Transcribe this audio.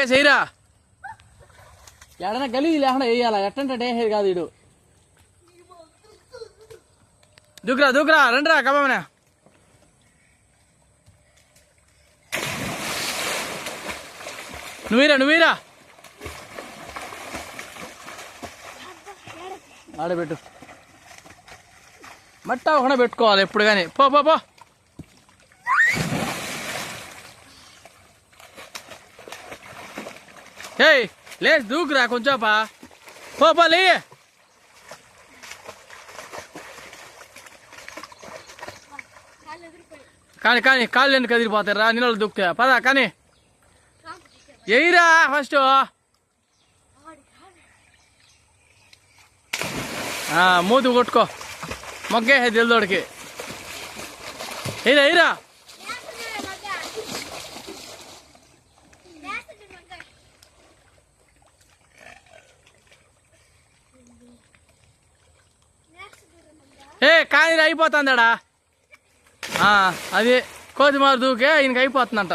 మగ్గేసేయరా ఎడన గలీజ్ లేకుండా వేయాలా ఎట్టంటే వేసేది కాదు ఇడు దూకురా దూకురా రండిరా కమ్మనా నువ్వురా ఆడబెట్టు మట్ట ఒకనే పెట్టుకోవాలి ఎప్పుడు కానీ పో పో పో ఏయ్ లేచి దూకురా కొంచెం పో పో లే కానీ కానీ కాళ్ళు ఎందుకు కదిలిపోతాయి రా నీళ్ళు దూకుతా పదా కానీ ఎయిరా ఫస్ట్ మూతి కొట్టుకో మొగ్గే దిల్దోడికి ఎయిరా ఎయిరా కానీ అయిపోతుందాడా అది కోతిమారు దూకే ఈయనకి అయిపోతుందంట